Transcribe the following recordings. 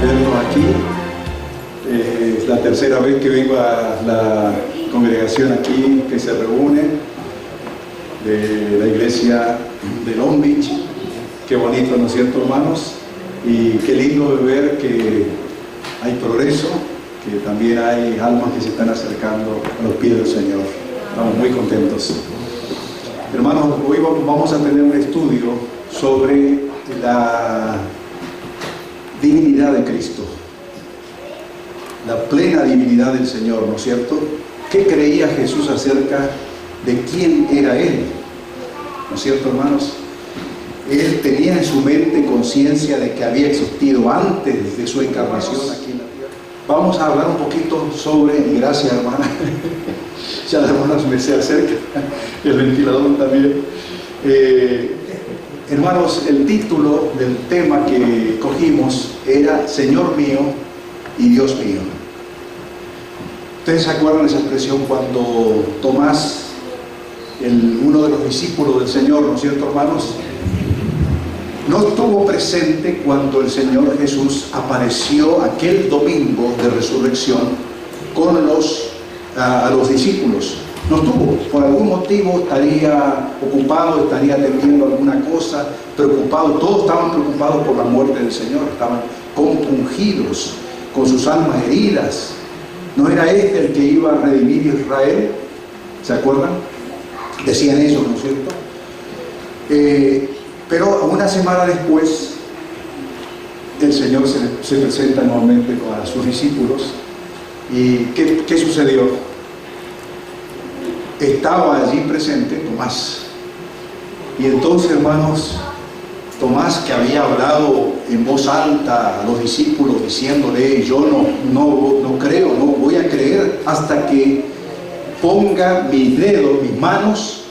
vernos aquí. Es la tercera vez que vengo a la congregación aquí que se reúne de la iglesia de Long Beach. Qué bonito, ¿no es cierto, hermanos? Y qué lindo ver que hay progreso, que también hay almas que se están acercando a los pies del Señor. Estamos muy contentos. Hermanos, hoy vamos a tener un estudio sobre la divinidad de Cristo, la plena divinidad del Señor, ¿no es cierto? ¿Qué creía Jesús acerca de quién era Él? ¿No es cierto, hermanos? Él tenía en su mente conciencia de que había existido antes de su encarnación aquí en la tierra. Vamos a hablar un poquito sobre, y gracias, hermana, ya la hermana me se acerca, el ventilador también. Hermanos, el título del tema que cogimos era Señor mío y Dios mío. ¿Ustedes se acuerdan de esa expresión cuando Tomás, uno de los discípulos del Señor, ¿no es cierto, hermanos? No estuvo presente cuando el Señor Jesús apareció aquel domingo de resurrección con a los discípulos. No estuvo, por algún motivo estaría ocupado, estaría atendiendo alguna cosa, preocupado. Todos estaban preocupados por la muerte del Señor, estaban compungidos, con sus almas heridas. ¿No era este el que iba a redimir a Israel? ¿Se acuerdan? Decían ellos, ¿no es cierto? Pero una semana después, el Señor se presenta nuevamente a sus discípulos. ¿Y qué sucedió? Estaba allí presente Tomás. Y entonces, hermanos, Tomás, que había hablado en voz alta a los discípulos diciéndole: yo no creo, no voy a creer hasta que ponga mis dedos, mis manos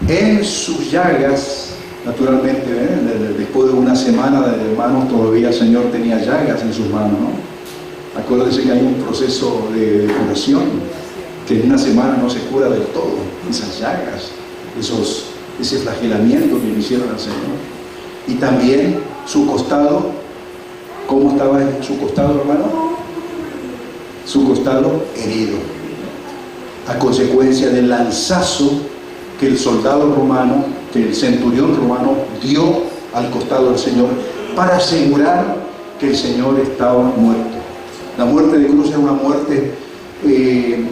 en sus llagas. Naturalmente, después de una semana de hermanos, todavía el Señor tenía llagas en sus manos, ¿no? Acuérdense que hay un proceso de curación, que en una semana no se cura del todo. Esas llagas, ese flagelamiento que le hicieron al Señor. Y también su costado. ¿Cómo estaba en su costado, hermano? Su costado herido, a consecuencia del lanzazo que el soldado romano, que el centurión romano dio al costado del Señor para asegurar que el Señor estaba muerto. La muerte de cruz era una muerte,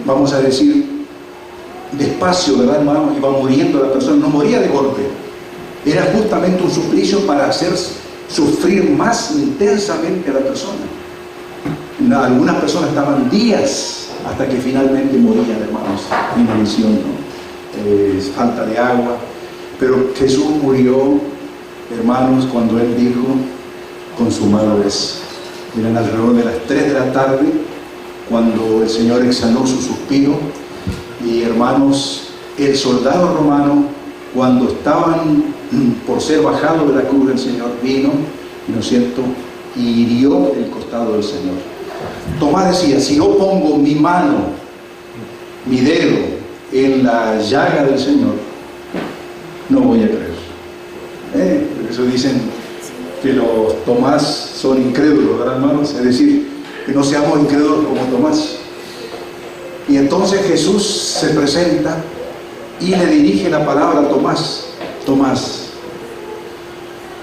vamos a decir, despacio, ¿verdad, hermano? Iba muriendo la persona, no moría de golpe. Era justamente un suplicio para hacer sufrir más intensamente a la persona. Algunas personas estaban días hasta que finalmente morían, hermanos, inanición, ¿no? Falta de agua. Pero Jesús murió, hermanos, cuando Él dijo: consumado es. Eran alrededor de las 3 de la tarde cuando el Señor exhaló su suspiro. Y, hermanos, el soldado romano, cuando estaban por ser bajado de la cruz del Señor, vino, ¿no es cierto?, y hirió el costado del Señor. Tomás decía: si yo pongo mi mano, mi dedo en la llaga del Señor, no voy a creer. Por eso dicen que los Tomás son incrédulos, ¿verdad, hermanos? Es decir, que no seamos incrédulos como Tomás. Y entonces Jesús se presenta y le dirige la palabra a Tomás: Tomás,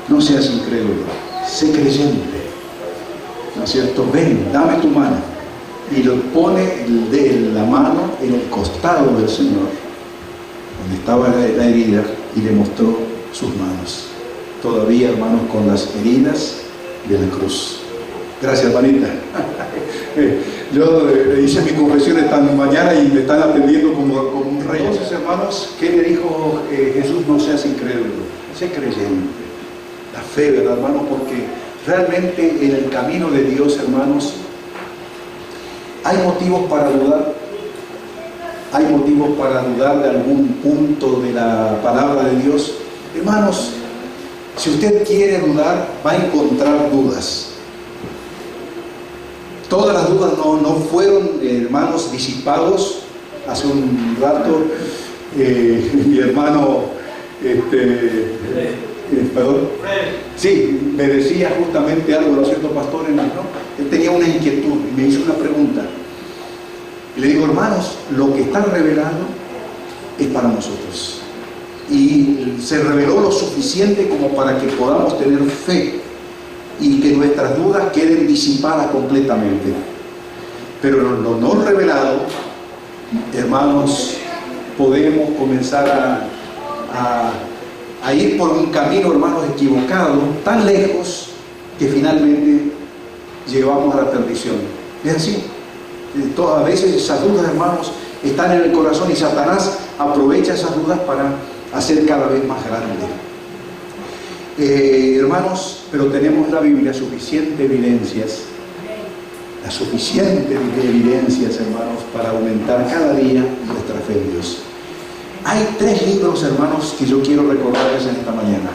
no seas incrédulo, sé creyente, ¿no es cierto? Ven, dame tu mano. Y le pone la mano en el costado del Señor, donde estaba la herida, y le mostró sus manos. Todavía, hermanos, con las heridas de la cruz. Gracias, hermanita. Yo hice mi confesión esta mañana y me están atendiendo como un rey. Entonces, hermanos, ¿qué le dijo Jesús? No seas incrédulo, sé creyente. La fe, ¿verdad, hermanos? Porque realmente en el camino de Dios, hermanos, hay motivos para dudar. Hay motivos para dudar de algún punto de la palabra de Dios. Hermanos, si usted quiere dudar, va a encontrar dudas. Todas las dudas no fueron, hermanos, disipados. Hace un rato mi hermano Perdón. Sí, me decía justamente algo, ¿no es cierto, pastor? ¿No? Él tenía una inquietud y me hizo una pregunta. Y le digo, hermanos, lo que está revelado es para nosotros. Y se reveló lo suficiente como para que podamos tener fe y que nuestras dudas queden disipadas completamente. Pero lo no revelado, hermanos, podemos comenzar a ir por un camino, hermanos, equivocado, tan lejos que finalmente llevamos a la perdición. Es así. Todas veces esas dudas, hermanos, están en el corazón y Satanás aprovecha esas dudas para hacer cada vez más grande. Hermanos, pero tenemos la Biblia, suficientes evidencias, las suficientes evidencias, hermanos, para aumentar cada día nuestra fe en Dios. Hay 3 libros, hermanos, que yo quiero recordarles en esta mañana.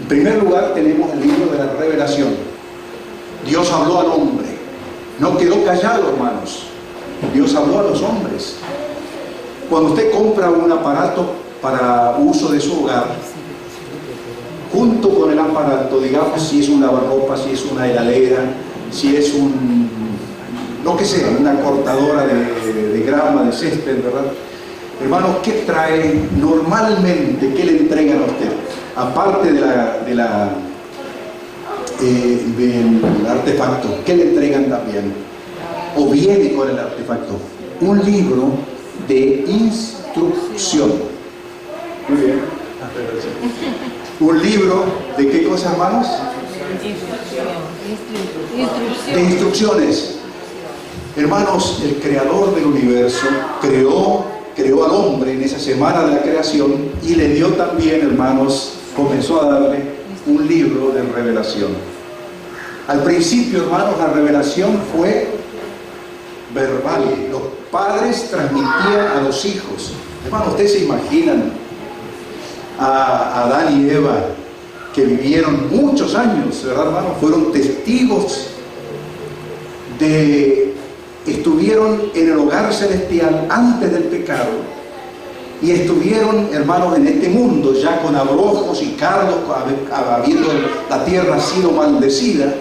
En primer lugar, tenemos el libro de la Revelación. Dios habló al hombre, no quedó callado, hermanos. Dios habló a los hombres. Cuando usted compra un aparato para uso de su hogar, junto con el aparato, digamos, si es un lavarropa, si es una heladera, si es lo que sea, una cortadora de grama, de césped, ¿verdad? Hermanos, ¿qué trae normalmente? ¿Qué le entregan a usted? Aparte del artefacto, ¿qué le entregan también? O viene con el artefacto un libro de instrucción. Muy bien. Un libro de qué cosa, hermanos? De instrucciones. Hermanos, el creador del universo creó al hombre en esa semana de la creación y le dio también, hermanos, comenzó a darle un libro de revelación. Al principio, hermanos, la revelación fue verbal. Los padres transmitían a los hijos. Hermanos, ustedes se imaginan a Adán y Eva, que vivieron muchos años, ¿verdad, hermanos? Fueron testigos estuvieron en el hogar celestial antes del pecado y estuvieron, hermanos, en este mundo ya con abrojos y cardos, habiendo la tierra sido maldecida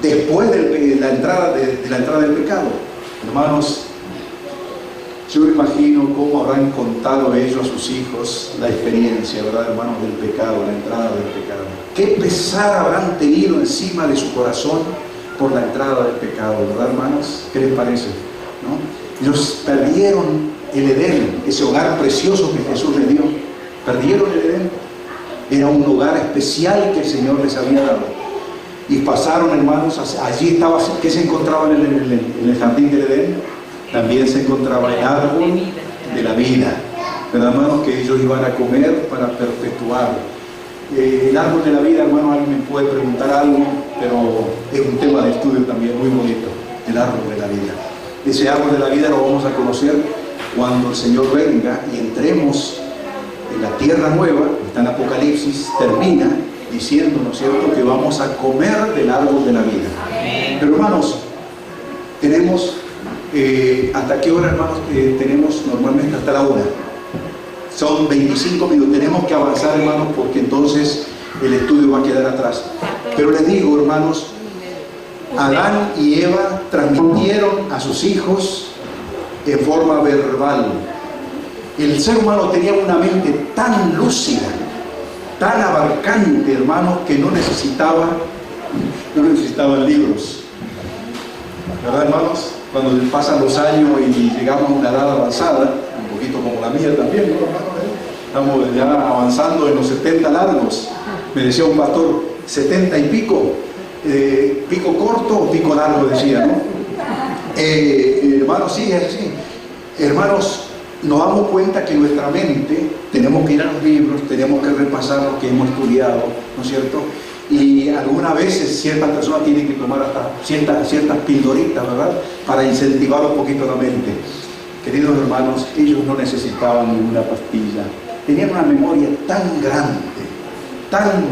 después de la entrada del pecado. Hermanos, yo me imagino cómo habrán contado ellos a sus hijos la experiencia, ¿verdad, hermanos, del pecado, la entrada del pecado. Qué pesar habrán tenido encima de su corazón por la entrada del pecado, ¿verdad, hermanos? ¿Qué les parece? ¿No? Ellos perdieron el Edén, ese hogar precioso que Jesús les dio. Perdieron el Edén. Era un hogar especial que el Señor les había dado. Y pasaron, hermanos, allí estaba, ¿qué se encontraba en el jardín del Edén? También se encontraba el árbol de la vida, ¿verdad, hermanos? Que ellos iban a comer para perpetuar. El árbol de la vida, hermano, alguien me puede preguntar algo, pero es un tema de estudio también muy bonito, el árbol de la vida. Ese árbol de la vida lo vamos a conocer cuando el Señor venga y entremos en la tierra nueva. Está en Apocalipsis, termina diciendo, ¿no es cierto?, que vamos a comer del árbol de la vida. Pero, hermanos, tenemos, ¿hasta qué hora, hermanos, tenemos normalmente? Hasta la 1. Son 25 minutos, tenemos que avanzar, hermanos, porque entonces el estudio va a quedar atrás. Pero les digo, hermanos, Adán y Eva transmitieron a sus hijos en forma verbal. El ser humano tenía una mente tan lúcida, tan abarcante, hermanos, que no necesitaban libros. ¿Verdad, hermanos? Cuando pasan los años y llegamos a una edad avanzada, un poquito como la mía también, ¿no, hermano? Estamos ya avanzando en los 70 largos. Me decía un pastor, 70 y pico, pico corto o pico largo, decía, ¿no? Hermanos, sí, es así. Hermanos, nos damos cuenta que nuestra mente, tenemos que ir a los libros, tenemos que repasar lo que hemos estudiado, ¿no es cierto? Y algunas veces ciertas personas tienen que tomar hasta ciertas pildoritas, ¿verdad?, para incentivar un poquito la mente. Queridos hermanos, ellos no necesitaban ninguna pastilla. Tenían una memoria tan grande, tan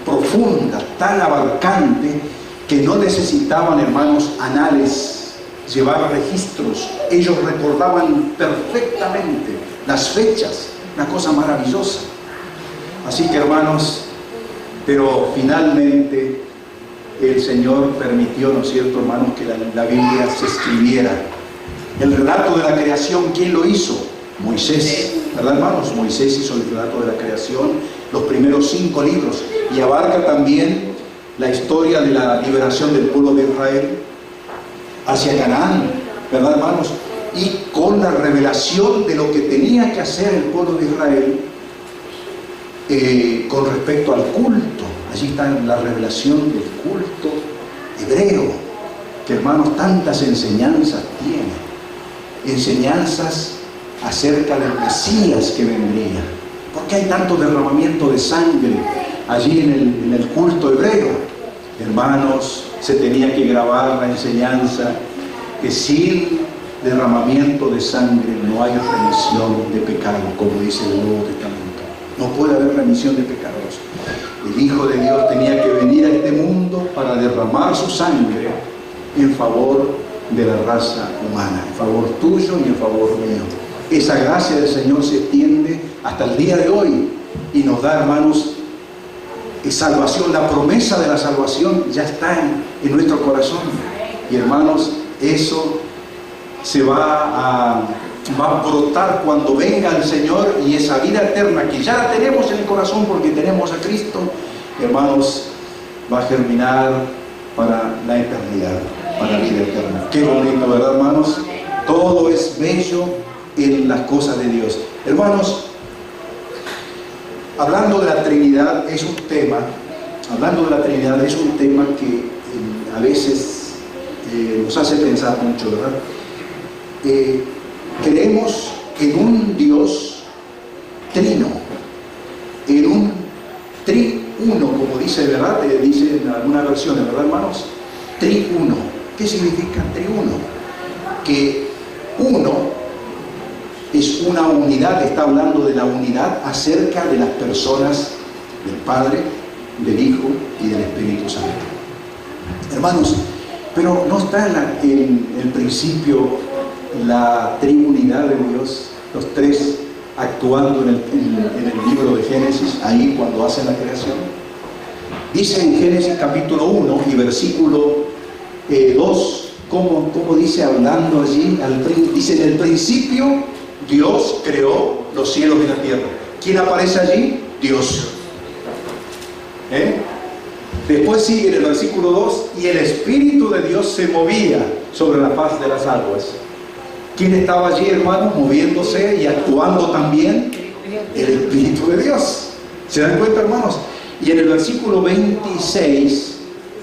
profunda, tan abarcante, que no necesitaban, hermanos, anales, llevar registros. Ellos recordaban perfectamente las fechas, una cosa maravillosa. Así que hermanos, pero finalmente el Señor permitió, ¿no es cierto, hermanos, que la Biblia se escribiera. El relato de la creación, ¿quién lo hizo? Moisés, ¿verdad, hermanos? Moisés hizo el relato de la creación, los primeros 5 libros, y abarca también la historia de la liberación del pueblo de Israel hacia Canaán, ¿verdad, hermanos? Y con la revelación de lo que tenía que hacer el pueblo de Israel con respecto al culto. Allí está la revelación del culto hebreo, que, hermanos, tantas enseñanzas tiene. Enseñanzas acerca del Mesías que vendría. ¿Por qué hay tanto derramamiento de sangre allí en el culto hebreo? Hermanos, se tenía que grabar la enseñanza que sin derramamiento de sangre no hay remisión de pecado, como dice el Nuevo Testamento. No puede haber remisión de pecados. El Hijo de Dios tenía que venir a este mundo para derramar su sangre en favor de la raza humana, en favor tuyo y en favor mío. Esa gracia del Señor se extiende hasta el día de hoy y nos da, hermanos, salvación. La promesa de la salvación ya está en nuestro corazón. Y, hermanos, eso se va a brotar cuando venga el Señor, y esa vida eterna que ya la tenemos en el corazón porque tenemos a Cristo, hermanos, va a germinar para la eternidad, para la vida eterna. Qué bonito, ¿verdad, hermanos? Todo es bello en las cosas de Dios. Hermanos, hablando de la Trinidad es un tema, que a veces nos hace pensar mucho, ¿verdad? Creemos en un Dios trino, en un triuno, como dice, ¿verdad? Dice en algunas versiones, ¿verdad, hermanos? Triuno. ¿Qué significa triuno? Que uno es una unidad, está hablando de la unidad acerca de las personas del Padre, del Hijo y del Espíritu Santo. Hermanos, pero no está en el principio la triunidad de Dios, los tres actuando en el libro de Génesis, ahí cuando hacen la creación. Dice en Génesis capítulo 1 y versículo 2, ¿cómo dice hablando allí? Dice, en el principio Dios creó los cielos y la tierra. ¿Quién aparece allí? Dios. Después sigue en el versículo 2, y el Espíritu de Dios se movía sobre la faz de las aguas. ¿Quién estaba allí, hermanos, moviéndose y actuando también? El Espíritu de Dios. ¿Se dan cuenta, hermanos? Y en el versículo 26,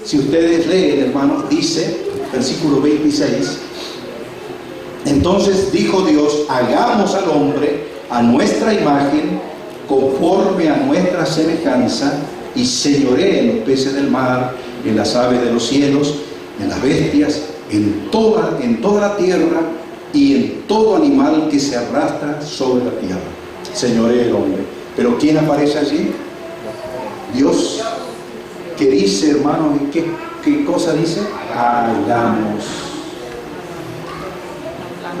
si ustedes leen, hermanos, dice, versículo 26, entonces dijo Dios, hagamos al hombre a nuestra imagen, conforme a nuestra semejanza, y señoree en los peces del mar, en las aves de los cielos, en las bestias, en toda la tierra, y en todo animal que se arrastra sobre la tierra. Señoree el hombre. Pero ¿quién aparece allí? Dios. ¿Qué dice, hermanos? ¿Qué cosa dice? Hagamos.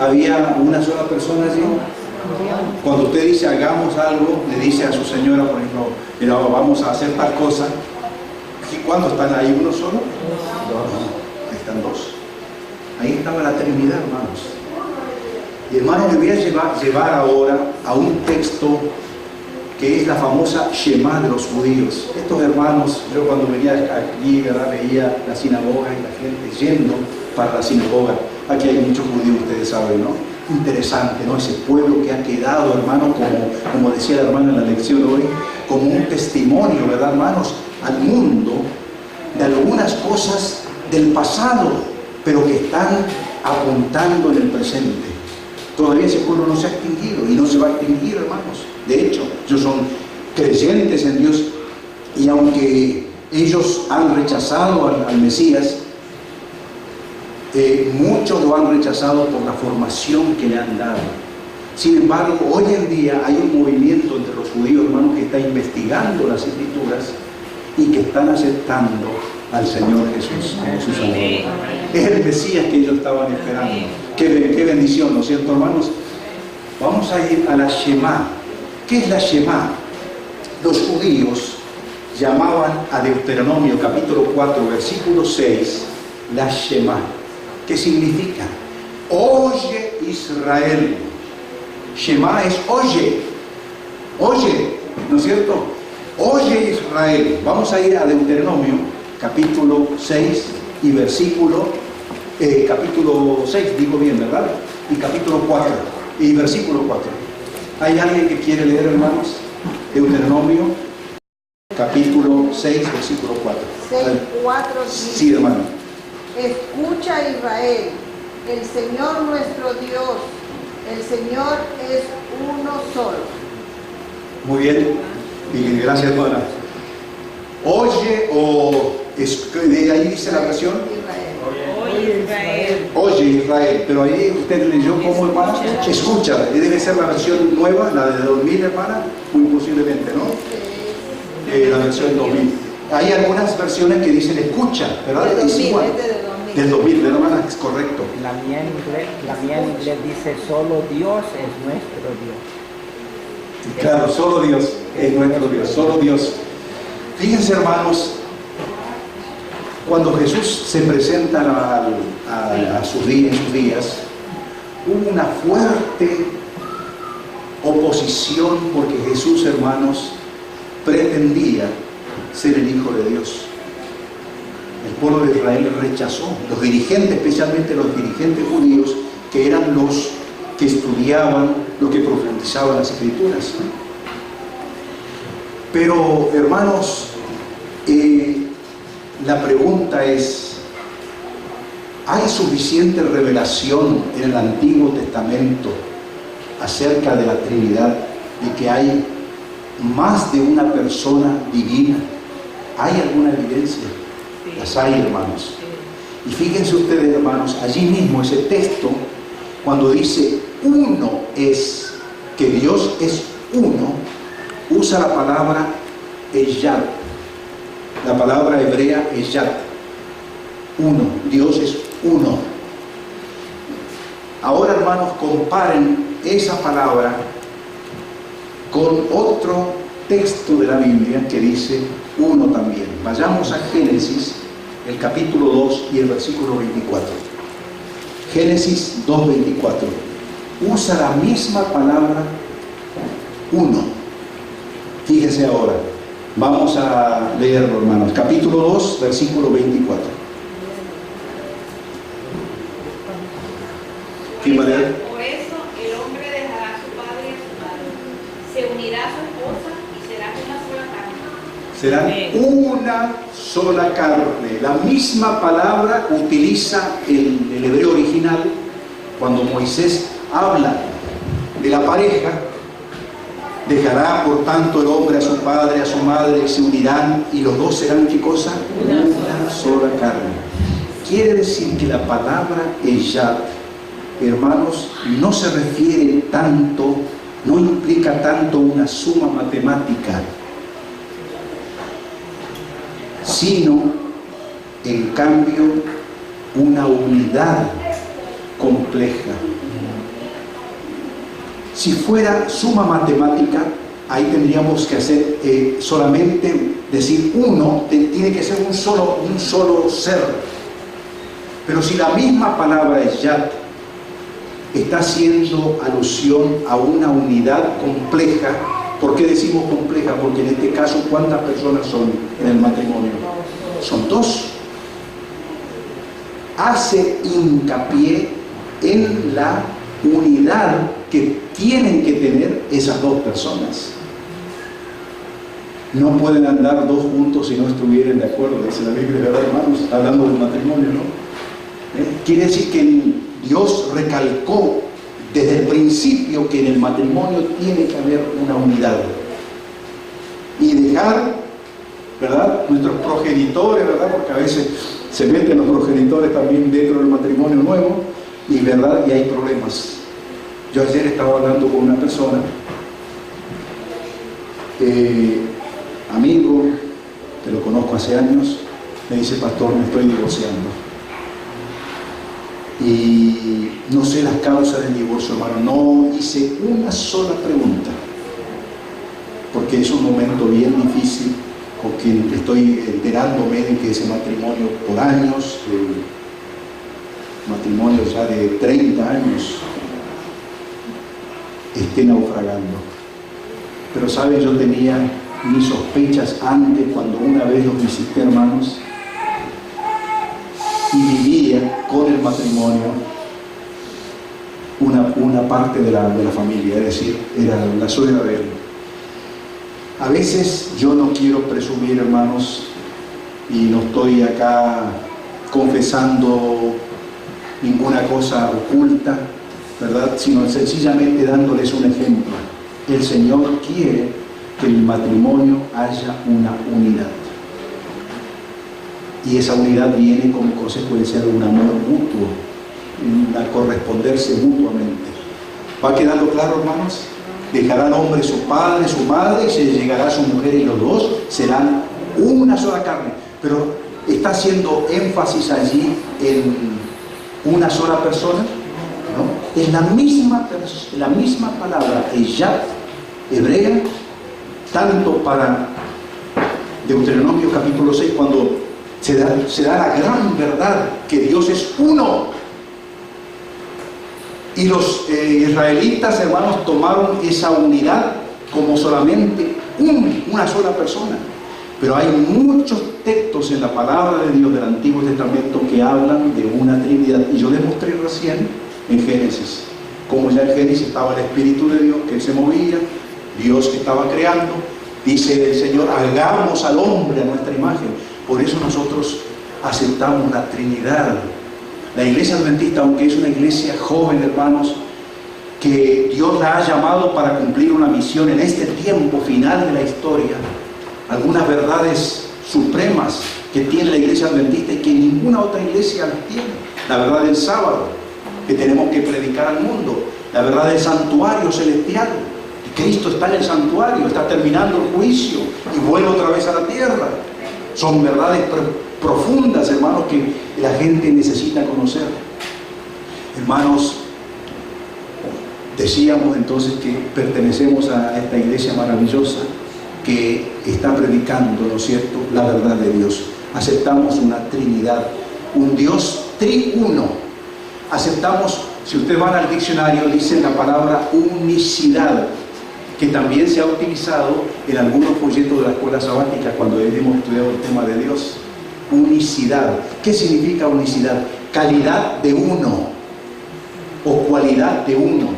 ¿Había una sola persona allí? Cuando usted dice hagamos algo, le dice a su señora, por ejemplo, mira, vamos a hacer tal cosa. ¿Cuándo están ahí? ¿Uno solo? No, ahí están dos. Ahí estaba la Trinidad, hermanos. Y, hermanos, me voy a llevar ahora a un texto que es la famosa Shema de los judíos. Estos hermanos, yo cuando venía aquí, ¿verdad?, veía la sinagoga y la gente yendo para la sinagoga. Aquí hay muchos judíos, ustedes saben, ¿no? Interesante, ¿no? Ese pueblo que ha quedado, hermano, como decía la hermana en la lección hoy, como un testimonio, ¿verdad, hermanos?, al mundo de algunas cosas del pasado, pero que están apuntando en el presente. Todavía ese pueblo no se ha extinguido y no se va a extinguir, hermanos. De hecho, ellos son creyentes en Dios, y aunque ellos han rechazado al Mesías, muchos lo han rechazado por la formación que le han dado. Sin embargo, hoy en día hay un movimiento entre los judíos, hermanos, que está investigando las Escrituras y que están aceptando al Señor Jesús como su Salvador. Es el Mesías que ellos estaban esperando. Qué bendición, ¿no es cierto, hermanos? Vamos a ir a la Shema. ¿Qué es la Shema? los judíos llamaban a Deuteronomio capítulo 4, versículo 6, la Shema, que significa: oye Israel. Shema es oye, ¿no es cierto? Oye Israel. Vamos a ir a Deuteronomio capítulo 6 y capítulo 6, digo bien, ¿verdad? Y capítulo 4 y versículo 4. ¿Hay alguien que quiere leer, hermanos? Deuteronomio capítulo 6, versículo 4. 6, 4, sí, hermano. Escucha, Israel, el Señor nuestro Dios, el Señor es uno solo. Muy bien, y gracias, hermana. Oye, de ahí dice la versión. Oye Israel. Oye Israel, pero ahí usted leyó como, hermana, escucha. Debe ser la versión nueva, la de 2000, hermana, muy posiblemente, ¿no? La versión 2000. Hay algunas versiones que dicen escucha, ¿verdad? Del 2000, es igual. Del 2000, de la hermana, es correcto. La mía en inglés dice: solo Dios es nuestro Dios. Claro, solo Dios es nuestro Dios, solo Dios. Fíjense, hermanos, cuando Jesús se presenta a sus días, hubo una fuerte oposición porque Jesús, hermanos, pretendía ser el Hijo de Dios. El pueblo de Israel rechazó. Los dirigentes, especialmente los dirigentes judíos, que eran los que estudiaban, los que profundizaban las Escrituras. Pero, hermanos, la pregunta es: ¿hay suficiente revelación en el Antiguo Testamento acerca de la Trinidad y que hay más de una persona divina? ¿Hay alguna evidencia? Las hay, hermanos. Y fíjense ustedes, hermanos, allí mismo ese texto, cuando dice uno es, que Dios es uno, usa la palabra Ejad. La palabra hebrea Ejad. Uno. Dios es uno. Ahora, hermanos, comparen esa palabra con otro texto de la Biblia que dice uno también. Vayamos a Génesis, el capítulo 2 y el versículo 24. Génesis 2:24. Usa la misma palabra uno. Fíjese ahora. Vamos a leerlo, hermanos. Capítulo 2, versículo 24. ¿Quién va a leer? Por eso el hombre dejará a su padre y a su madre, se unirá a su esposa y serán una sola carne. Serán una sola carne. La misma palabra utiliza el hebreo original cuando Moisés habla de la pareja. Dejará por tanto el hombre a su padre, a su madre, y se unirán, y los dos serán, ¿qué cosa? Una sola carne. Quiere decir que la palabra Ejad, hermanos, no se refiere tanto, no implica tanto una suma matemática, sino, en cambio, una unidad compleja. Si fuera suma matemática, ahí tendríamos que hacer solamente decir uno, tiene que ser un solo ser. Pero si la misma palabra Ejad está haciendo alusión a una unidad compleja, ¿por qué decimos compleja? Porque en este caso, ¿cuántas personas son en el matrimonio? Son dos. Hace hincapié en la unidad que tienen que tener esas dos personas. No pueden andar dos juntos si no estuvieran de acuerdo, dice la Biblia, ¿verdad, hermanos? Hablando del matrimonio, ¿no? Quiere decir que Dios recalcó desde el principio que en el matrimonio tiene que haber una unidad. Y dejar, ¿verdad?, nuestros progenitores, ¿verdad?, porque a veces se meten los progenitores también dentro del matrimonio nuevo, y ¿verdad?, y hay problemas. Yo ayer estaba hablando con una persona, amigo, que lo conozco hace años, me dice: pastor, me estoy divorciando. Y no sé las causas del divorcio, hermano. No hice una sola pregunta, porque es un momento bien difícil, porque estoy enterándome de que ese matrimonio por años, matrimonio ya de 30 años, esté naufragando. Pero saben, yo tenía mis sospechas antes, cuando una vez los visité, hermanos, y vivía con el matrimonio una parte de la familia, es decir, era la suegra de él. A veces yo no quiero presumir, hermanos, y no estoy acá confesando ninguna cosa oculta, ¿verdad? Sino sencillamente dándoles un ejemplo. El Señor quiere que en el matrimonio haya una unidad. Y esa unidad viene como consecuencia de un amor mutuo, a corresponderse mutuamente. ¿Va quedando claro, hermanos? Dejará el hombre su padre, su madre, y se llegará a su mujer, y los dos serán una sola carne. Pero está haciendo énfasis allí en una sola persona, ¿no? Es la misma palabra, Ejat, hebrea, tanto para Deuteronomio capítulo 6, cuando se da la gran verdad que Dios es uno. Y los israelitas, hermanos, tomaron esa unidad como solamente una sola persona. Pero hay muchos textos en la palabra de Dios del Antiguo Testamento que hablan de una Trinidad. Y yo les mostré recién en Génesis, como ya en Génesis estaba el Espíritu de Dios que se movía, Dios que estaba creando. Dice el Señor, hagamos al hombre a nuestra imagen. Por eso nosotros aceptamos la Trinidad. La iglesia adventista, aunque es una iglesia joven, hermanos, que Dios la ha llamado para cumplir una misión en este tiempo final de la historia, algunas verdades supremas que tiene la iglesia adventista y que ninguna otra iglesia las tiene. La verdad del sábado, que tenemos que predicar al mundo. La verdad del santuario celestial, que Cristo está en el santuario, está terminando el juicio y vuelve otra vez a la tierra. Son verdades profundas, hermanos, que la gente necesita conocer. Hermanos, decíamos entonces que pertenecemos a esta iglesia maravillosa que está predicando, ¿no es cierto?, la verdad de Dios. Aceptamos una Trinidad, un Dios triuno. Aceptamos, si ustedes van al diccionario, dice la palabra unicidad, que también se ha utilizado en algunos folletos de la escuela sabática cuando hemos estudiado el tema de Dios. Unicidad. ¿Qué significa unicidad? Calidad de uno o cualidad de uno.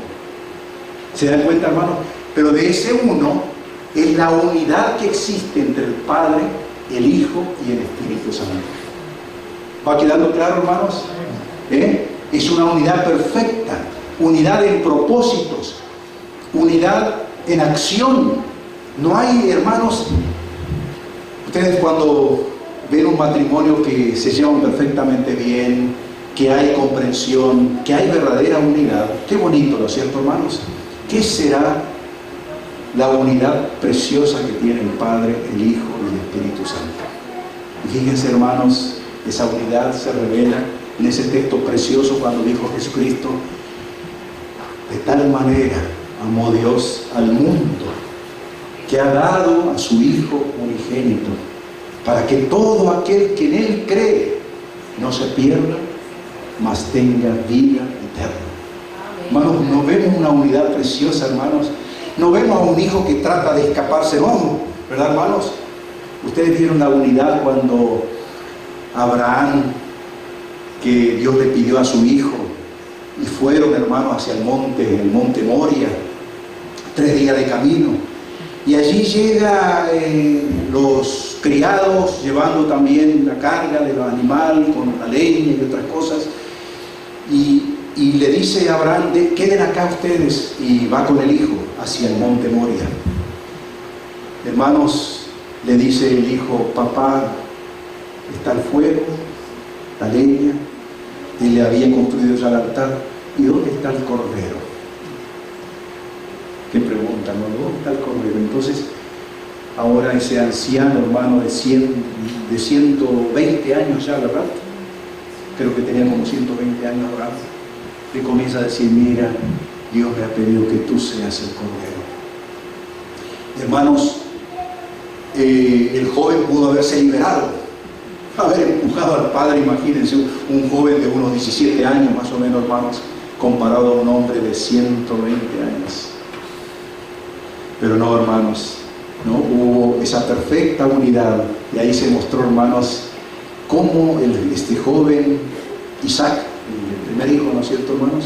¿Se dan cuenta, hermanos? Pero de ese uno es la unidad que existe entre el Padre, el Hijo y el Espíritu Santo. ¿Va quedando claro, hermanos? Es una unidad perfecta, unidad en propósitos, unidad en acción. No hay, hermanos, ustedes cuando ven un matrimonio que se llevan perfectamente bien, que hay comprensión, que hay verdadera unidad, qué bonito, ¿no es cierto, hermanos? ¿Qué será la unidad preciosa que tiene el Padre, el Hijo y el Espíritu Santo? Y fíjense, hermanos, esa unidad se revela en ese texto precioso cuando dijo Jesucristo: de tal manera amó Dios al mundo que ha dado a su Hijo unigénito, para que todo aquel que en Él cree no se pierda, mas tenga vida eterna. Hermanos, no vemos una unidad preciosa, hermanos. No vemos a un hijo que trata de escaparse, no, ¿verdad, hermanos? Ustedes vieron la unidad cuando Abraham, que Dios le pidió a su hijo, y fueron, hermanos, hacia el monte Moria, 3 días de camino. Y allí llegan los criados llevando también la carga de los animales con la leña y otras cosas. Y le dice a Abraham: queden acá ustedes, y va con el hijo hacia el monte Moria. Hermanos, le dice el hijo: papá, está el fuego, la leña, y le había construido ya el altar, ¿y dónde está el cordero? ¿Qué pregunta, no? ¿Dónde está el cordero? Entonces, ahora ese anciano, hermano, de 120 años ya, ¿verdad? Creo que tenía como 120 años, ¿verdad? Le comienza a decir: mira, Dios me ha pedido que tú seas el cordero. Hermanos, el joven pudo haberse liberado, haber empujado al padre. Imagínense, un joven de unos 17 años más o menos, hermanos, comparado a un hombre de 120 años. Pero no, hermanos, no hubo esa perfecta unidad. Y ahí se mostró, hermanos, cómo este joven Isaac, el primer hijo, ¿no es cierto, hermanos?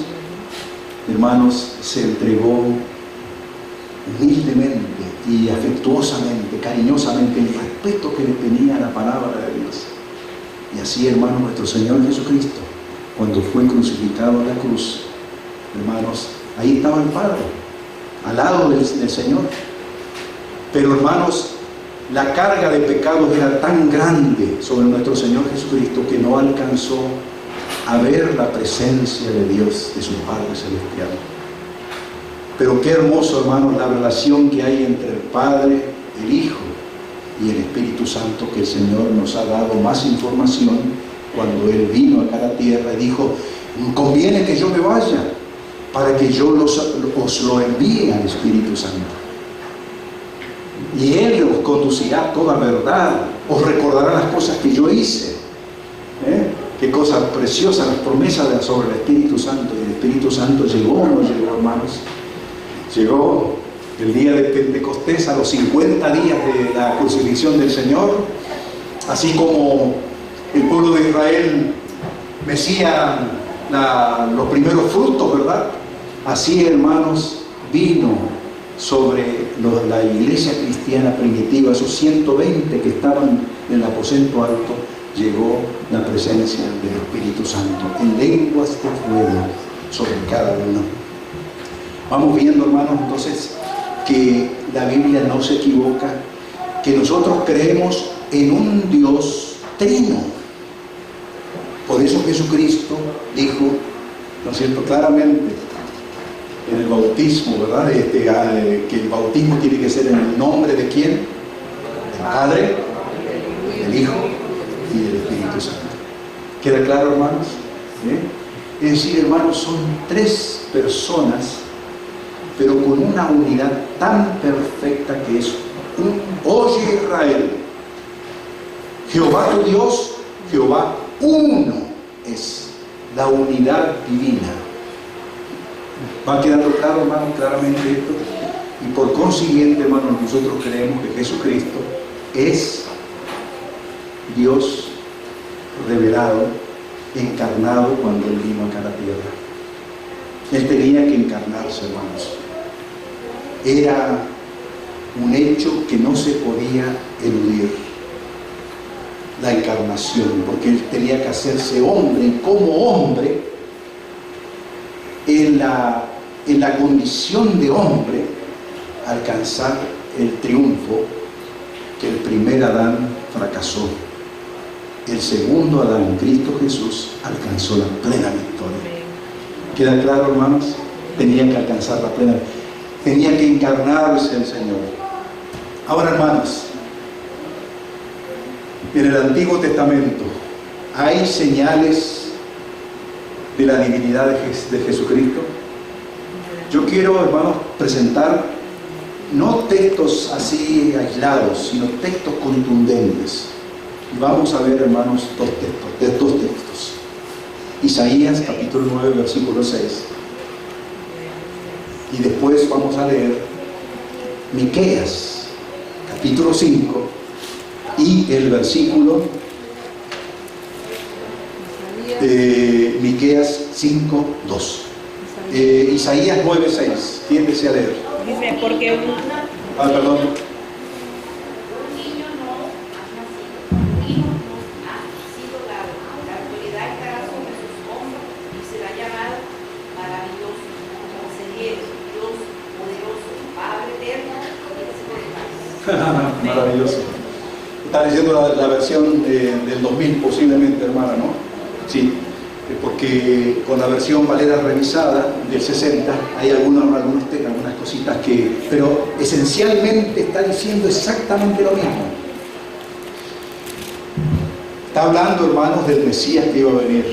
Hermanos, se entregó humildemente y afectuosamente, cariñosamente, el respeto que le tenía a la palabra de Dios. Y así, hermanos, nuestro Señor Jesucristo, cuando fue crucificado en la cruz, hermanos, ahí estaba el Padre, al lado del Señor. Pero, hermanos, la carga de pecados era tan grande sobre nuestro Señor Jesucristo que no alcanzó a ver la presencia de Dios, de su Padre Celestial. Pero qué hermoso, hermanos, la relación que hay entre el Padre, el Hijo y el Espíritu Santo, que el Señor nos ha dado más información cuando Él vino acá a la tierra y dijo: conviene que yo me vaya para que yo os lo envíe al Espíritu Santo. Y Él os conducirá a toda verdad, os recordará las cosas que yo hice. Qué cosa preciosa, las promesas sobre el Espíritu Santo. Y el Espíritu Santo llegó o no llegó, hermanos. Llegó el día de Pentecostés, a los 50 días de la crucifixión del Señor. Así como el pueblo de Israel mecía los primeros frutos, ¿verdad? Así, hermanos, vino sobre la iglesia cristiana primitiva, esos 120 que estaban en el aposento alto. Llegó la presencia del Espíritu Santo en lenguas de fuego sobre cada uno. Vamos viendo, hermanos, entonces, que la Biblia no se equivoca, que nosotros creemos en un Dios trino. Por eso Jesucristo dijo, ¿no es cierto?, claramente en el bautismo, ¿verdad?, que el bautismo tiene que ser en el nombre de ¿quién? Del Padre, del Hijo y del Espíritu Santo. ¿Queda claro, hermanos? Es decir, hermanos, son tres personas, pero con una unidad tan perfecta que es oye Israel, Jehová tu Dios, Jehová uno es, la unidad divina. ¿Va quedando claro, hermanos, claramente esto? Y por consiguiente, hermanos, nosotros creemos que Jesucristo es Dios revelado, encarnado cuando Él vino acá a la tierra. Él tenía que encarnarse, hermanos. Era un hecho que no se podía eludir, la encarnación, porque Él tenía que hacerse hombre, y como hombre, en la condición de hombre, alcanzar el triunfo que el primer Adán fracasó. El segundo Adán, Cristo Jesús, alcanzó la plena victoria. ¿Queda claro, hermanos? Tenía que alcanzar la plena, tenía que encarnarse el Señor. Ahora, hermanos, en el Antiguo Testamento hay señales de la divinidad de Jesucristo. Yo quiero, hermanos, presentar no textos así aislados, sino textos contundentes. Y vamos a ver, hermanos, dos textos. Isaías capítulo 9, versículo 6. Y después vamos a leer Miqueas capítulo 5 y el versículo de Miqueas 5, 2. Isaías 9, 6. ¿Quién desea leer? Dice, porque perdón. Maravilloso. Está leyendo la versión del 2000 posiblemente, hermana, ¿no? Sí, porque con la versión Valera revisada del 60 hay algunas cositas pero esencialmente está diciendo exactamente lo mismo. Está hablando, hermanos, del Mesías que iba a venir,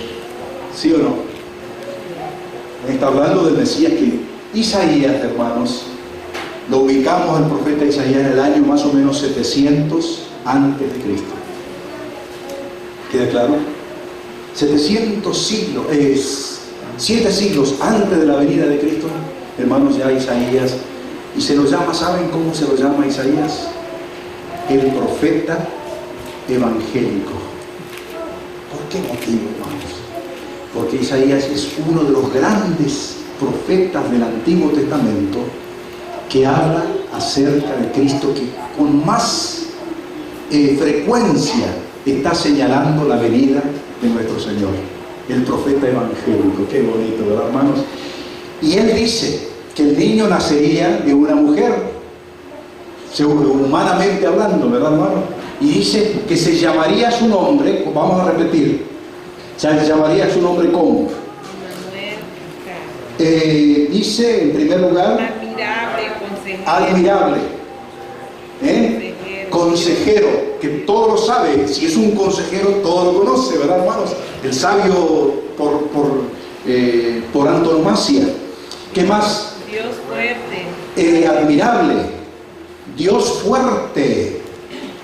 ¿sí o no? Está hablando del Mesías que Isaías, hermanos, Lo ubicamos al profeta Isaías en el año más o menos 700 antes de Cristo. ¿Queda claro? 700 siglos, 7 siglos antes de la venida de Cristo, hermanos, ya Isaías, y se lo llama, ¿saben cómo se lo llama Isaías? El profeta evangélico. ¿Por qué motivo, hermanos? Porque Isaías es uno de los grandes profetas del Antiguo Testamento que habla acerca de Cristo, que con más frecuencia está señalando la venida de nuestro Señor, el profeta evangélico. Qué bonito, ¿verdad, hermanos? Y él dice que el niño nacería de una mujer, humanamente hablando, ¿verdad, hermano? Y dice que se llamaría su nombre, vamos a repetir, se llamaría su nombre ¿cómo? Dice en primer lugar, admirable, consejero, que todo lo sabe. Si es un consejero, todo lo conoce, ¿verdad, hermanos? El sabio por antonomasia. ¿Qué más? Dios fuerte. Admirable, Dios fuerte.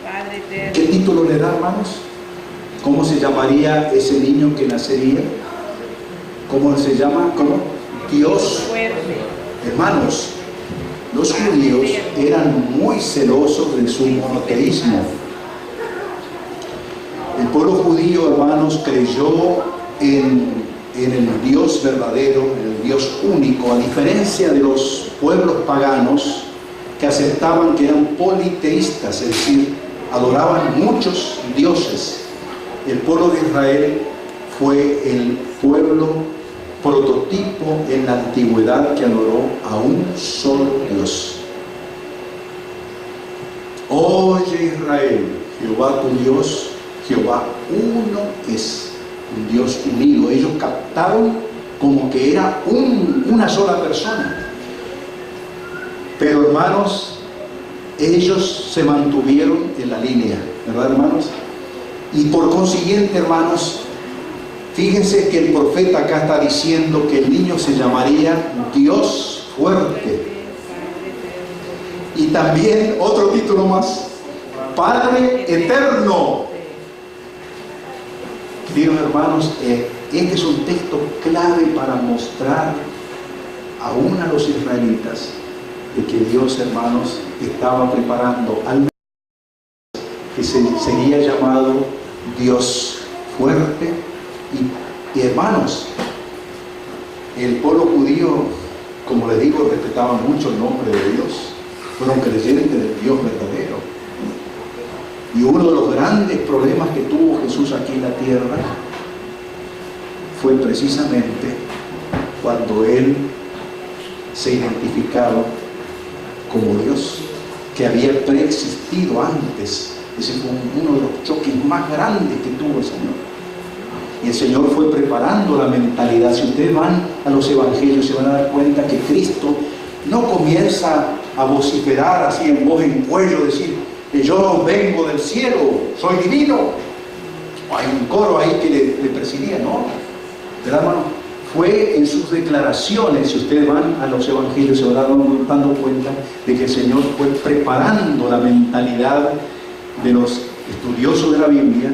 Padre eterno. ¿Qué título le da, hermanos? ¿Cómo se llamaría ese niño que nacería? ¿Cómo se llama? ¿Cómo? Dios fuerte. Hermanos, los judíos eran muy celosos de su monoteísmo. El pueblo judío, hermanos, creyó en el Dios verdadero, en el Dios único, a diferencia de los pueblos paganos que aceptaban que eran politeístas, es decir, adoraban muchos dioses. El pueblo de Israel fue el pueblo prototipo en la antigüedad que adoró a un solo Dios. Oye Israel, Jehová tu Dios, Jehová uno es, un Dios unido. Ellos captaron como que era una sola persona. Pero hermanos, ellos se mantuvieron en la línea, ¿verdad, hermanos? Y por consiguiente, hermanos, fíjense que el profeta acá está diciendo que el niño se llamaría Dios fuerte. Y también otro título más, Padre eterno. Queridos hermanos, este es un texto clave para mostrar aún a los israelitas de que Dios, hermanos, estaba preparando al que sería llamado Dios fuerte. Y hermanos, el pueblo judío, como les digo, respetaba mucho el nombre de Dios, fueron creyentes del Dios verdadero. Y uno de los grandes problemas que tuvo Jesús aquí en la tierra fue precisamente cuando Él se identificaba como Dios, que había preexistido antes. Ese fue uno de los choques más grandes que tuvo el Señor. Y el Señor fue preparando la mentalidad. Si ustedes van a los evangelios, se van a dar cuenta que Cristo no comienza a vociferar así en voz en cuello, decir que yo vengo del cielo, soy divino. Hay un coro ahí que le presidía, ¿no? ¿Verdad, hermano? Fue en sus declaraciones, si ustedes van a los evangelios, se van dando cuenta de que el Señor fue preparando la mentalidad de los estudiosos de la Biblia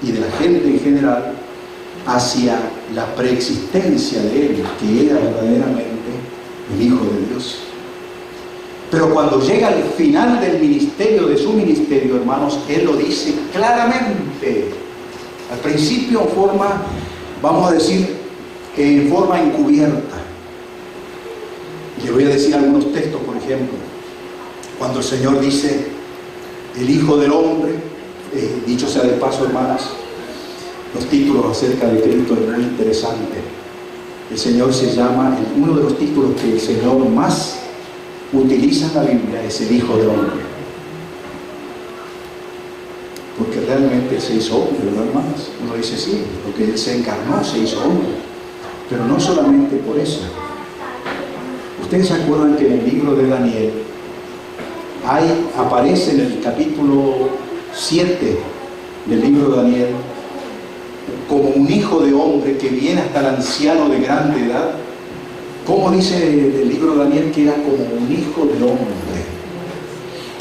y de la gente en general hacia la preexistencia de Él, que era verdaderamente el Hijo de Dios. Pero cuando llega al final del ministerio, de su ministerio, hermanos, Él lo dice claramente. Al principio en forma, vamos a decir, en forma encubierta. Le voy a decir algunos textos, por ejemplo. Cuando el Señor dice, el Hijo del Hombre, dicho sea de paso, hermanos, los títulos acerca de Cristo es muy interesante. El Señor se llama, uno de los títulos que el Señor más utiliza en la Biblia es el Hijo del Hombre. Porque realmente Él se hizo hombre, ¿verdad, hermanos? Uno dice sí, porque Él se encarnó, se hizo hombre. Pero no solamente por eso. Ustedes se acuerdan que en el libro de Daniel aparece en el capítulo 7 del libro de Daniel como un hijo de hombre que viene hasta el anciano de grande edad. ¿Cómo dice el libro de Daniel? Que era como un hijo de hombre.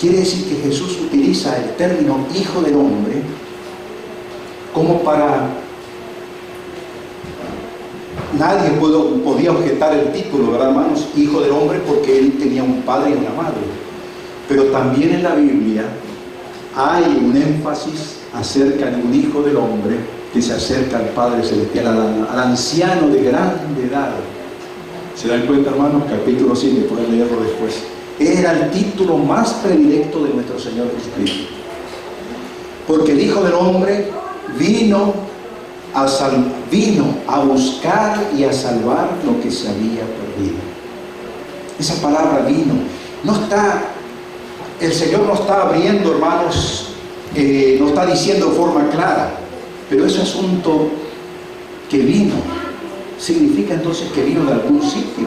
Quiere decir que Jesús utiliza el término Hijo del Hombre como para... Nadie podía objetar el título, ¿verdad, hermanos? Hijo del Hombre, porque él tenía un padre y una madre. Pero también en la Biblia hay un énfasis acerca de un Hijo del Hombre que se acerca al Padre Celestial, al anciano de grande edad. ¿Se dan cuenta, hermanos? Capítulo 7, pueden leerlo después. Era el título más predilecto de nuestro Señor Jesucristo. Porque el Hijo del Hombre vino a buscar y a salvar lo que se había perdido. Esa palabra vino, el Señor no está abriendo, hermanos, no está diciendo de forma clara, pero ese asunto que vino, significa entonces que vino de algún sitio.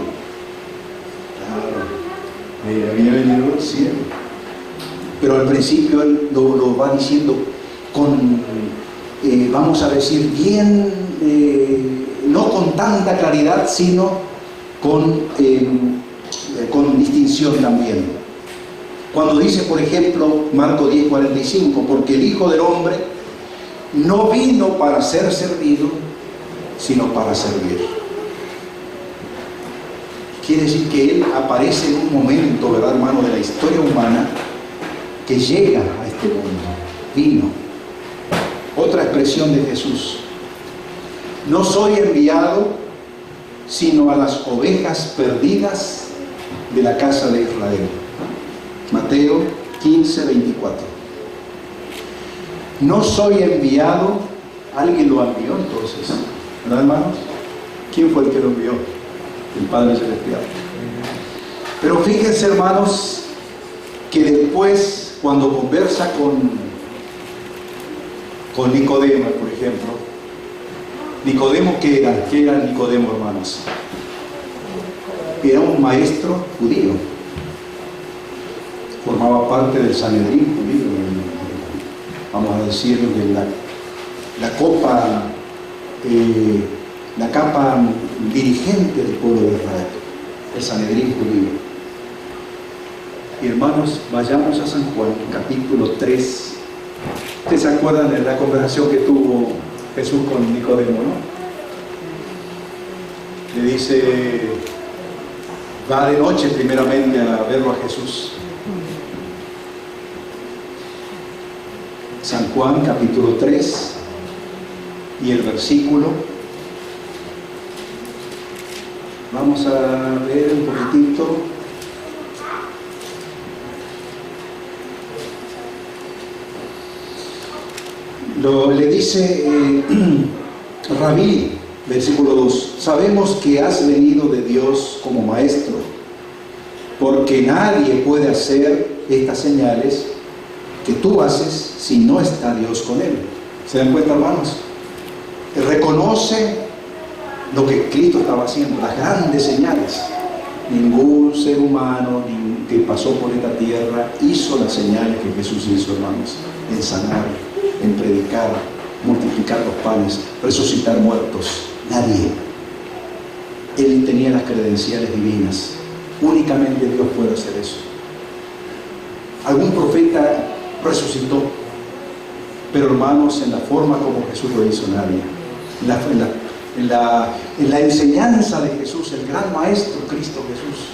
Claro, había venido del cielo. Pero al principio Él lo va diciendo con, vamos a decir, bien, no con tanta claridad, sino con distinción también. Cuando dice, por ejemplo, Marcos 10:45, porque el Hijo del Hombre no vino para ser servido, sino para servir. Quiere decir que Él aparece en un momento, ¿verdad, hermano?, de la historia humana, que llega a este mundo. Vino. Otra expresión de Jesús: no soy enviado sino a las ovejas perdidas de la casa de Israel. Mateo 15:24. No soy enviado, alguien lo envió entonces, ¿verdad, hermanos? ¿Quién fue el que lo envió? El Padre Celestial. Pero fíjense, hermanos, que después, cuando conversa con Nicodemo, por ejemplo, Nicodemo, ¿qué era? ¿Qué era Nicodemo, hermanos? Era un maestro judío. Formaba parte del Sanedrín judío, vamos a decir, de la capa dirigente del pueblo de Israel, el Sanedrín judío. Y hermanos, vayamos a San Juan, capítulo 3. ¿Ustedes se acuerdan de la conversación que tuvo Jesús con Nicodemo, no? Le dice, va de noche primeramente a verlo a Jesús. San Juan, capítulo 3, y el versículo, vamos a ver un poquitito. Le dice, Rabí, versículo 2, sabemos que has venido de Dios como maestro, porque nadie puede hacer estas señales que tú haces si no está Dios con él. ¿Se dan cuenta, hermanos? Él reconoce lo que Cristo estaba haciendo, las grandes señales. Ningún ser humano que pasó por esta tierra hizo las señales que Jesús hizo, hermanos, en sanar, en predicar, multiplicar los panes, resucitar muertos. Nadie. Él tenía las credenciales divinas. Únicamente Dios puede hacer eso. Algún profeta resucitó, pero hermanos, en la forma como Jesús lo hizo, nadie. En la enseñanza de Jesús, el gran maestro Cristo Jesús.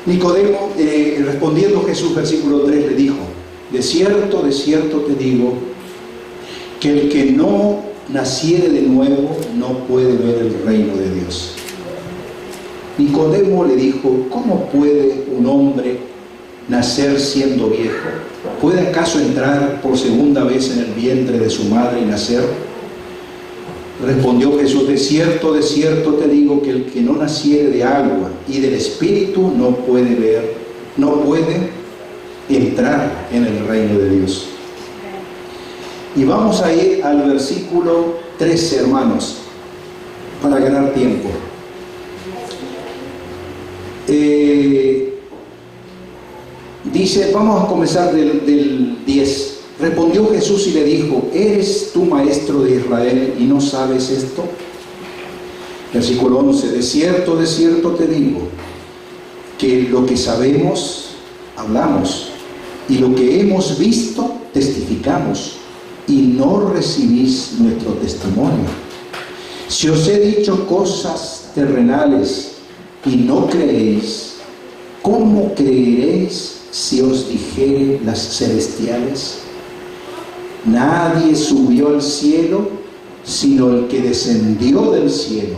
Nicodemo, respondiendo Jesús, versículo 3, le dijo, de cierto te digo, que el que no naciere de nuevo no puede ver el reino de Dios. Nicodemo le dijo, ¿cómo puede un hombre nacer siendo viejo? ¿Puede acaso entrar por segunda vez en el vientre de su madre y nacer? Respondió Jesús, de cierto te digo, que el que no naciere de agua y del Espíritu no puede entrar en el reino de Dios. Y vamos a ir al versículo 13, hermanos, para ganar tiempo. Dice, vamos a comenzar del 10. Respondió Jesús y le dijo, ¿eres tú maestro de Israel y no sabes esto? Versículo 11, de cierto te digo, que lo que sabemos hablamos, y lo que hemos visto testificamos, y no recibís nuestro testimonio. Si os he dicho cosas terrenales y no creéis, ¿cómo creeréis si os dijere las celestiales? Nadie subió al cielo sino el que descendió del cielo,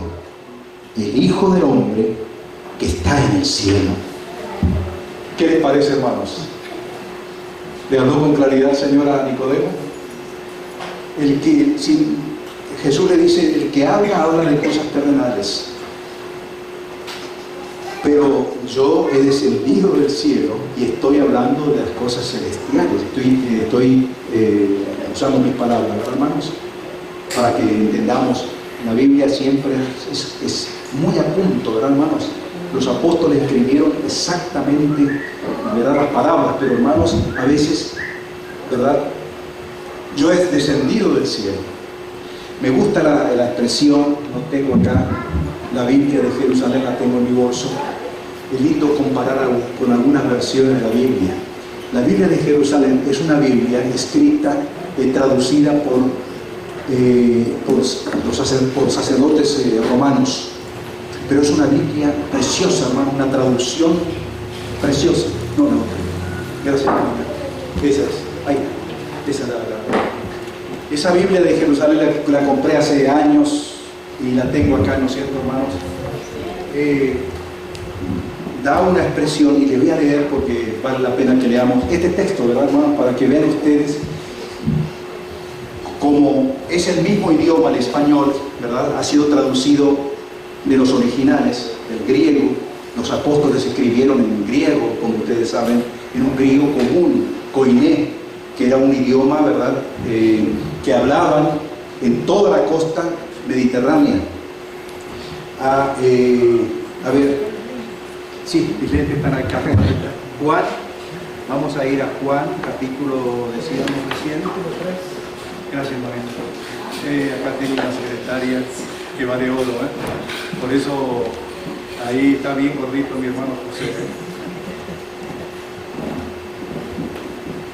el Hijo del Hombre que está en el cielo. ¿Qué les parece, hermanos? ¿Le habló con claridad el Señor a Nicodemo? Jesús le dice, el que habla de cosas terrenales, pero yo he descendido del cielo y estoy hablando de las cosas celestiales. Estoy usando mis palabras, ¿verdad, hermanos? Para que entendamos, la Biblia siempre es muy a punto, ¿verdad, hermanos? Los apóstoles escribieron exactamente, ¿verdad?, las palabras, pero hermanos, a veces, ¿verdad?, yo he descendido del cielo. Me gusta la expresión, no tengo acá la Biblia de Jerusalén, la tengo en mi bolso. Es lindo comparar con algunas versiones de la Biblia. La Biblia de Jerusalén es una Biblia escrita, traducida por sacerdotes romanos. Pero es una Biblia preciosa, hermano, una traducción preciosa. No, gracias, hermano. Esa es, ahí, esa es esa Biblia de Jerusalén la compré hace años y la tengo acá, ¿no es cierto, hermanos? Da una expresión, y le voy a leer porque vale la pena que leamos este texto, ¿verdad, hermanos? Para que vean ustedes cómo es el mismo idioma, el español, ¿verdad? Ha sido traducido de los originales, del griego. Los apóstoles escribieron en griego, como ustedes saben, en un griego común, koiné, que era un idioma, ¿verdad?, que hablaban en toda la costa mediterránea. A ver, sí, diferentes están acá. Juan, vamos a ir a Juan, capítulo, decíamos recién. Gracias, Marina. Acá tengo una secretaria que va de oro, por eso ahí está bien gordito mi hermano José.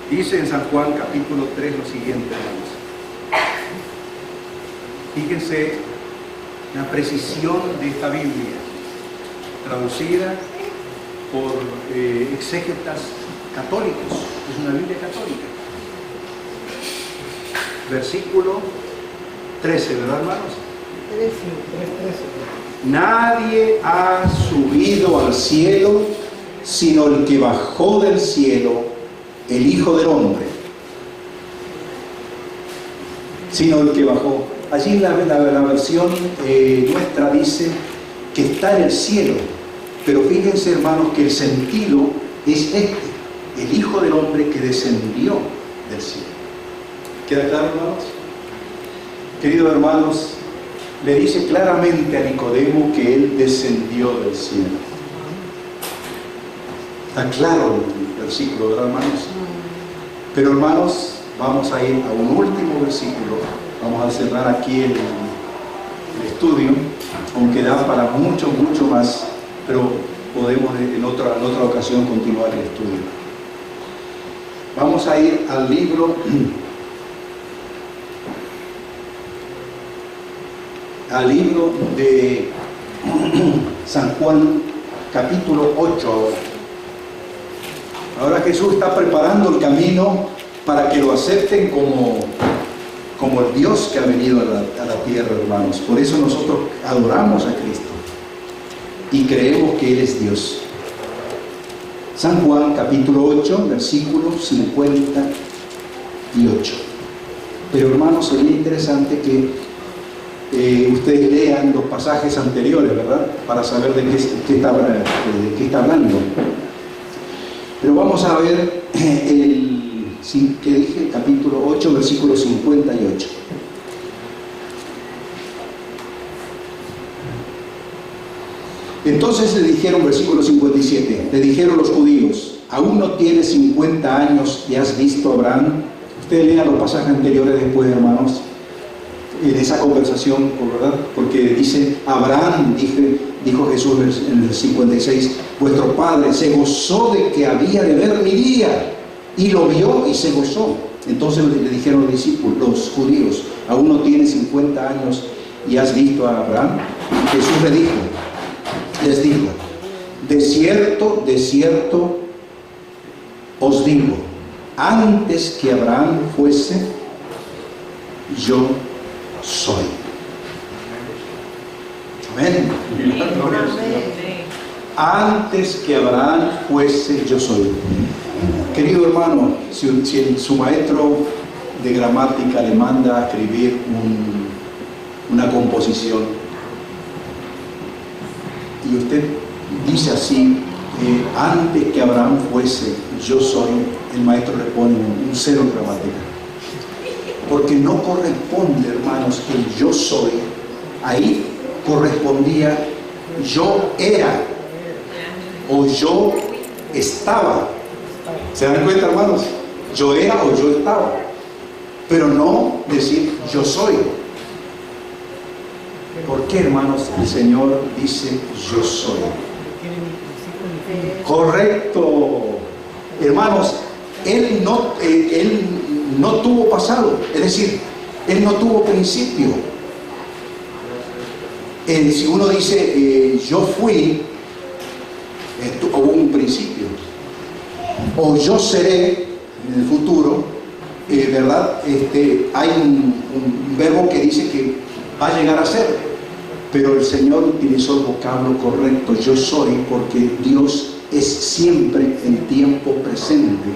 Dice en San Juan capítulo 3 lo siguiente, hermanos. Fíjense la precisión de esta Biblia, traducida por exégetas católicos. Es una Biblia católica. Versículo 13, ¿verdad, hermanos? 3:13. Nadie ha subido al cielo sino el que bajó del cielo, el Hijo del Hombre. Sino el que bajó. Allí la versión nuestra dice que está en el cielo. Pero fíjense, hermanos, que el sentido es el Hijo del Hombre que descendió del cielo. ¿Queda claro, hermanos? Queridos hermanos, le dice claramente a Nicodemo que él descendió del cielo. Está claro el versículo, ¿verdad, hermanos? Pero, hermanos, vamos a ir a un último versículo. Vamos a cerrar aquí el estudio, aunque da para mucho más, pero podemos en otra ocasión continuar el estudio. Vamos a ir al libro de San Juan, capítulo 8 ahora. Ahora Jesús está preparando el camino para que lo acepten como el Dios que ha venido a la tierra, hermanos. Por eso nosotros adoramos a Cristo y creemos que Él es Dios. San Juan, capítulo 8, versículo 58. Pero, hermanos, sería interesante que ustedes lean los pasajes anteriores, ¿verdad?, para saber de qué está hablando. Pero vamos a ver ¿qué dije? Capítulo 8, versículo 58. Entonces le dijeron, versículo 57, le dijeron los judíos: ¿aún no tienes 50 años y has visto a Abraham? Ustedes lean los pasajes anteriores después, hermanos, en esa conversación, ¿verdad? Porque dice Abraham, dijo Jesús en el 56, vuestro Padre se gozó de que había de ver mi día, y lo vio y se gozó. Entonces le dijeron los discípulos, los judíos, aún no tienes 50 años y has visto a Abraham. Jesús les dijo, de cierto os digo, antes que Abraham fuese, yo soy. Amén. Antes que Abraham fuese, yo soy. Querido hermano, si su maestro de gramática le manda a escribir una composición y usted dice así, antes que Abraham fuese, yo soy, el maestro le pone un cero en gramática, porque no corresponde, hermanos, el yo soy. Ahí correspondía yo era o yo estaba. ¿Se dan cuenta, hermanos? Yo era o yo estaba, pero no decir yo soy. ¿Por qué, hermanos, el Señor dice yo soy? Correcto. Hermanos, Él no tuvo pasado, es decir, Él no tuvo principio. Si uno dice yo fui, hubo un principio. O yo seré en el futuro, ¿verdad? Hay un verbo que dice que va a llegar a ser, pero el Señor utilizó el vocablo correcto, yo soy, porque Dios es siempre en tiempo presente.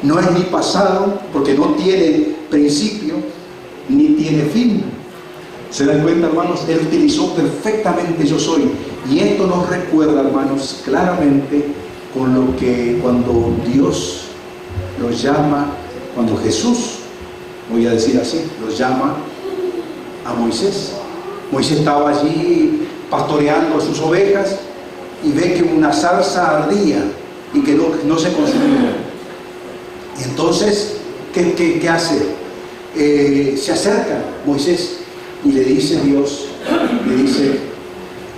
No es ni pasado, porque no tiene principio, ni tiene fin. ¿Se dan cuenta, hermanos? Él utilizó perfectamente yo soy. Y esto nos recuerda, hermanos, claramente con lo que cuando Dios los llama, cuando Jesús, voy a decir así, los llama a Moisés. Moisés estaba allí pastoreando sus ovejas y ve que una zarza ardía y que no se consumía. Y entonces, ¿qué hace? Se acerca Moisés y le dice Dios, le dice,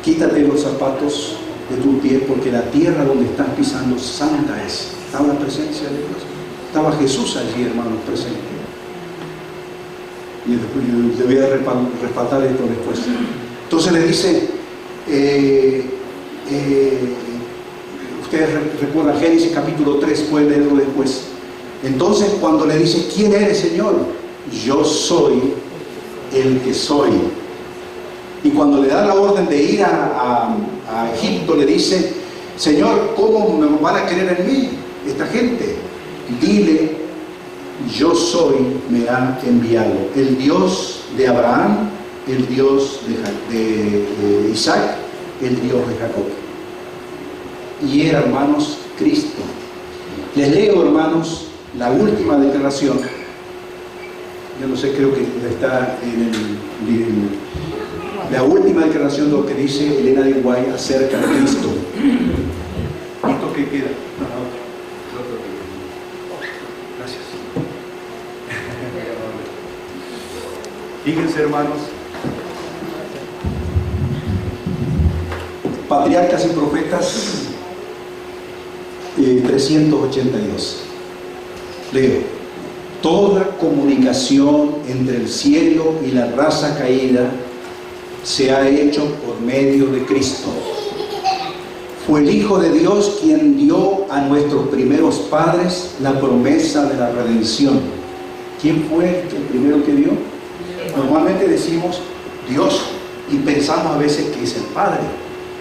quítate los zapatos de tu pie, porque la tierra donde estás pisando santa es. Estaba la presencia de Dios. Estaba Jesús allí, hermanos, presente. Y después le voy a respaldar esto después. Entonces le dice, ustedes recuerdan Génesis capítulo 3, pueden leerlo después. Entonces cuando le dice, ¿quién eres, Señor? Yo soy el que soy. Y cuando le da la orden de ir a Egipto, le dice, Señor, ¿cómo me van a creer en mí esta gente? Dile, yo soy, me ha enviado. El Dios de Abraham, el Dios de Isaac, el Dios de Jacob. Y era, hermanos, Cristo. Les leo, hermanos, la última declaración. Yo no sé, creo que está en la última declaración de lo que dice Elena de White acerca de Cristo. ¿Esto qué queda? Gracias. Fíjense, hermanos, Patriarcas y Profetas 382. Leo. Toda comunicación entre el cielo y la raza caída se ha hecho por medio de Cristo. Fue el Hijo de Dios quien dio a nuestros primeros padres la promesa de la redención. ¿Quién fue el primero que dio? Normalmente decimos Dios y pensamos a veces que es el Padre,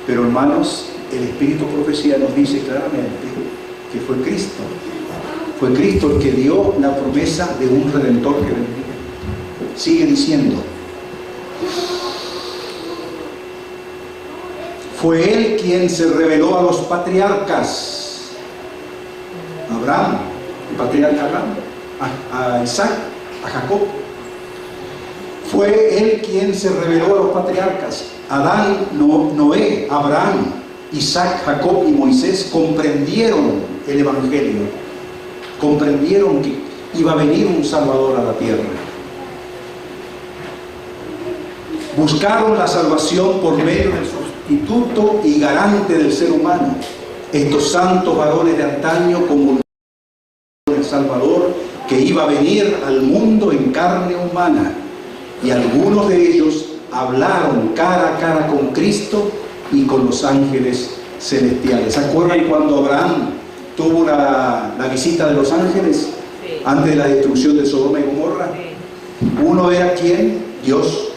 pero hermanos, el Espíritu Profecía nos dice claramente que fue Cristo. Fue Cristo el que dio la promesa de un Redentor que vendría. Sigue diciendo, fue Él quien se reveló a los patriarcas, Abraham, el patriarca Abraham, a Isaac, a Jacob. Fue Él quien se reveló a los patriarcas, Adán, Noé, Abraham, Isaac, Jacob y Moisés comprendieron el Evangelio. Comprendieron que iba a venir un Salvador a la tierra. Buscaron la salvación por medio sustituto y garante del ser humano. Estos santos varones de antaño como el Salvador que iba a venir al mundo en carne humana, y algunos de ellos hablaron cara a cara con Cristo y con los ángeles celestiales. ¿Se acuerdan cuando Abraham tuvo la visita de los ángeles antes de la destrucción de Sodoma y Gomorra? Uno era ¿quién? Dios,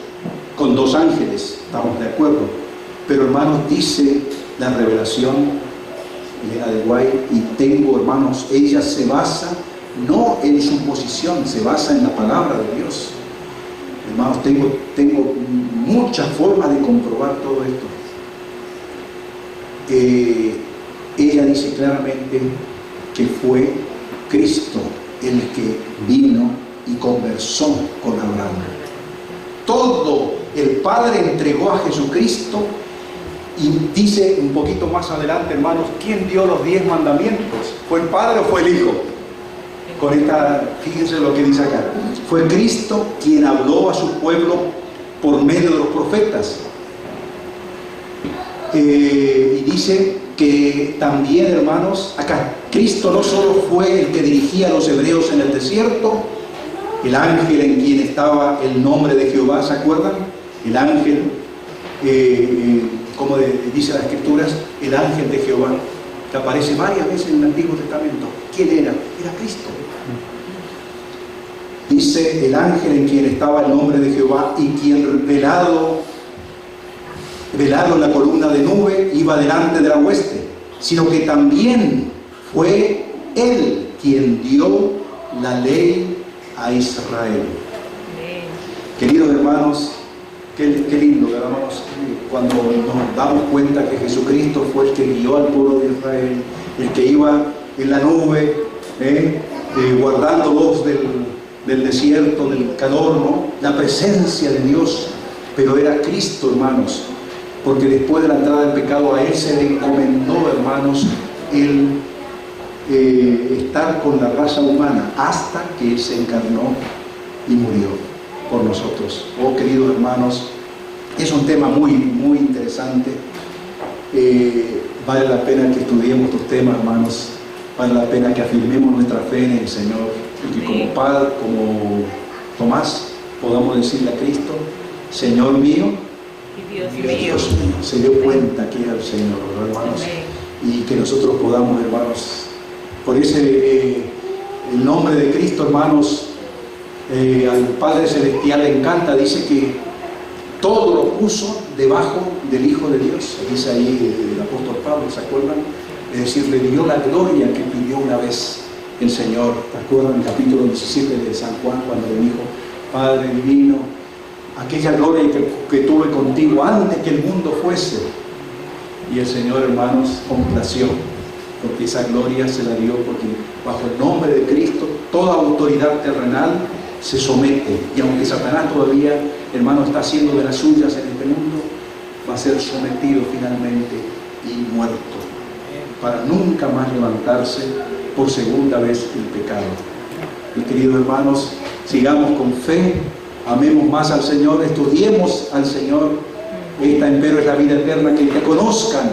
con dos ángeles, estamos de acuerdo. Pero hermanos, dice la revelación de White, y tengo, hermanos, ella se basa no en su posición, se basa en la palabra de Dios. Hermanos, tengo muchas formas de comprobar todo esto. Ella dice claramente que fue Cristo el que vino y conversó con Abraham. Todo el Padre entregó a Jesucristo, y dice un poquito más adelante, hermanos, ¿quién dio los 10 mandamientos? ¿Fue el Padre o fue el Hijo? Con esta, fíjense lo que dice acá. Fue Cristo quien habló a su pueblo por medio de los profetas. Y dice que también, hermanos, acá, Cristo no solo fue el que dirigía a los hebreos en el desierto, el ángel en quien estaba el nombre de Jehová, ¿se acuerdan? El ángel, como dice las Escrituras, el ángel de Jehová, que aparece varias veces en el Antiguo Testamento. ¿Quién era? Era Cristo. Dice el ángel en quien estaba el nombre de Jehová, y quien velado en la columna de nube iba delante de la hueste, sino que también fue él quien dio la ley a Israel. Queridos hermanos, qué lindo, hermanos, cuando nos damos cuenta que Jesucristo fue el que guió al pueblo de Israel, el que iba en la nube, guardándolos del desierto, del calor, ¿no? La presencia de Dios. Pero era Cristo, hermanos, porque después de la entrada del pecado a Él se le encomendó, hermanos, el estar con la raza humana hasta que Él se encarnó y murió por nosotros. Oh, queridos hermanos, es un tema muy, muy interesante. Vale la pena que estudiemos estos temas, hermanos. Vale la pena que afirmemos nuestra fe en el Señor, y que como Padre, como Tomás, podamos decirle a Cristo: Señor mío Y Dios y mío. Dios mío. Se dio cuenta que era el Señor, hermanos. Y que nosotros podamos, hermanos, por ese el nombre de Cristo, hermanos, al Padre Celestial le encanta. Dice que todo lo puso debajo del Hijo de Dios. Dice ahí el apóstol Pablo, ¿se acuerdan? Es decir, le dio la gloria que pidió una vez el Señor. ¿Se acuerdan? En el capítulo 17 de San Juan, cuando le dijo: Padre divino, aquella gloria que tuve contigo antes que el mundo fuese. Y el Señor, hermanos, complació, porque esa gloria se la dio, porque bajo el nombre de Cristo toda autoridad terrenal se somete. Y aunque Satanás todavía, hermano, está haciendo de las suyas en este mundo, va a ser sometido finalmente y muerto, para nunca más levantarse por segunda vez el pecado. Y queridos hermanos, sigamos con fe, amemos más al Señor, estudiemos al Señor. Esta empero es la vida eterna, que te conozcan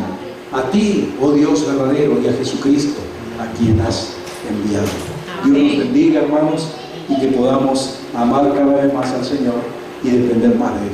a ti, oh Dios verdadero, y a Jesucristo, a quien has enviado. Dios nos bendiga, hermanos, y que podamos amar cada vez más al Señor y depender más de Él.